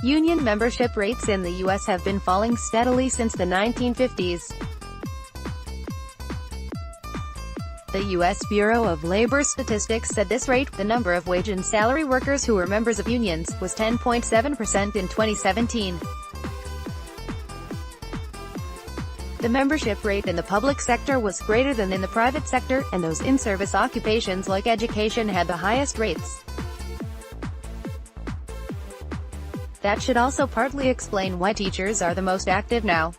Union membership rates in the U.S. have been falling steadily since the 1950s. The U.S. Bureau of Labor Statistics said this rate, the number of wage and salary workers who were members of unions, was 10.7% in 2017. The membership rate in the public sector was greater than in the private sector, and those in service occupations like education had the highest rates. That should also partly explain why teachers are the most active now.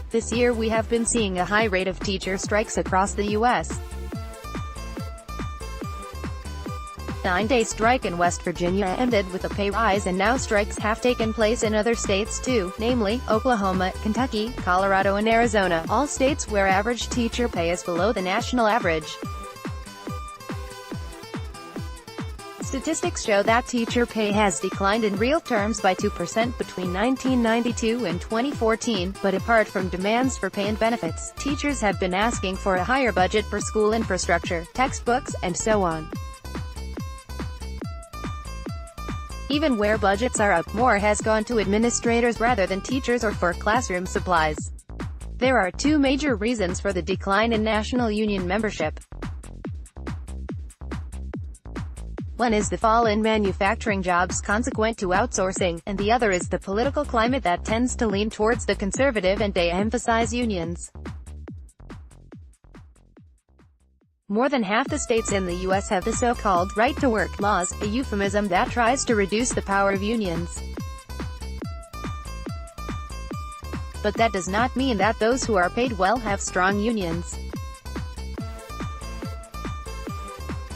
This year we have been seeing a high rate of teacher strikes across the U.S. A 9-day strike in West Virginia ended with a pay rise, and now strikes have taken place in other states too, namely, Oklahoma, Kentucky, Colorado and Arizona, all states where average teacher pay is below the national average. Statistics show that teacher pay has declined in real terms by 2% between 1992 and 2014, but apart from demands for pay and benefits, teachers have been asking for a higher budget for school infrastructure, textbooks, and so on. Even where budgets are up, more has gone to administrators rather than teachers or for classroom supplies. There are two major reasons for the decline in national union membership. One is the fall in manufacturing jobs consequent to outsourcing, and the other is the political climate that tends to lean towards the conservative and de-emphasize unions. More than half the states in the U.S. have the so-called right-to-work laws, a euphemism that tries to reduce the power of unions. But that does not mean that those who are paid well have strong unions.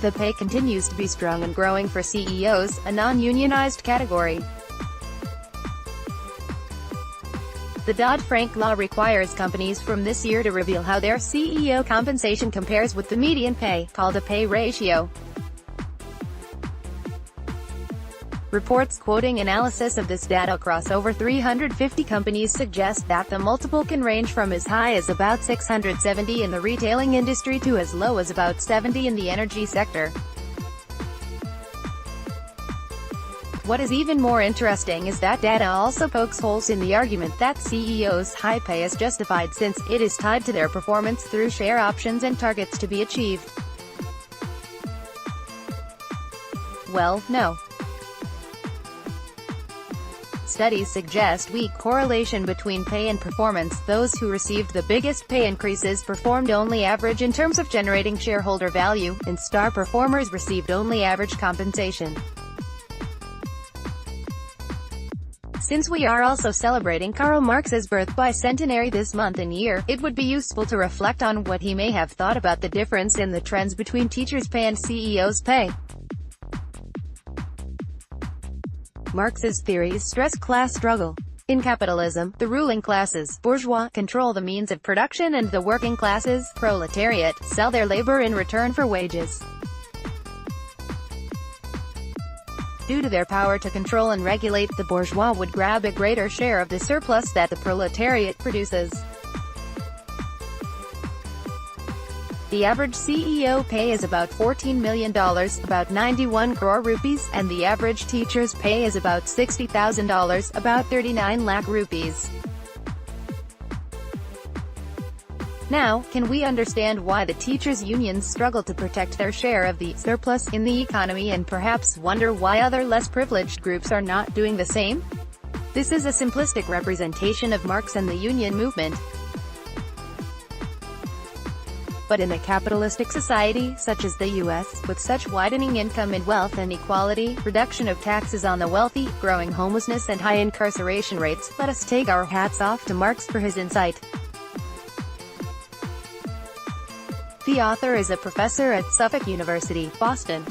The pay continues to be strong and growing for CEOs, a non-unionized category. The Dodd-Frank law requires companies from this year to reveal how their CEO compensation compares with the median pay, called a pay ratio. Reports quoting analysis of this data across over 350 companies suggest that the multiple can range from as high as about 670 in the retailing industry to as low as about 70 in the energy sector. What is even more interesting is that data also pokes holes in the argument that CEOs' high pay is justified since it is tied to their performance through share options and targets to be achieved. Well, no. Studies suggest weak correlation between pay and performance. Those who received the biggest pay increases performed only average in terms of generating shareholder value, and star performers received only average compensation. Since we are also celebrating Karl Marx's birth bicentenary this month and year, it would be useful to reflect on what he may have thought about the difference in the trends between teachers' pay and CEOs' pay. Marx's theories stress class struggle. In capitalism, the ruling classes, bourgeois, control the means of production, and the working classes, proletariat, sell their labor in return for wages. Due to their power to control and regulate, the bourgeois would grab a greater share of the surplus that the proletariat produces. The average CEO pay is about $14 million, about 91 crore rupees, and the average teacher's pay is about $60,000, about 39 lakh rupees. Now, can we understand why the teachers' unions struggle to protect their share of the surplus in the economy, and perhaps wonder why other less privileged groups are not doing the same? This is a simplistic representation of Marx and the union movement. But in a capitalistic society, such as the U.S., with such widening income and wealth inequality, reduction of taxes on the wealthy, growing homelessness and high incarceration rates, let us take our hats off to Marx for his insight. The author is a professor at Suffolk University, Boston.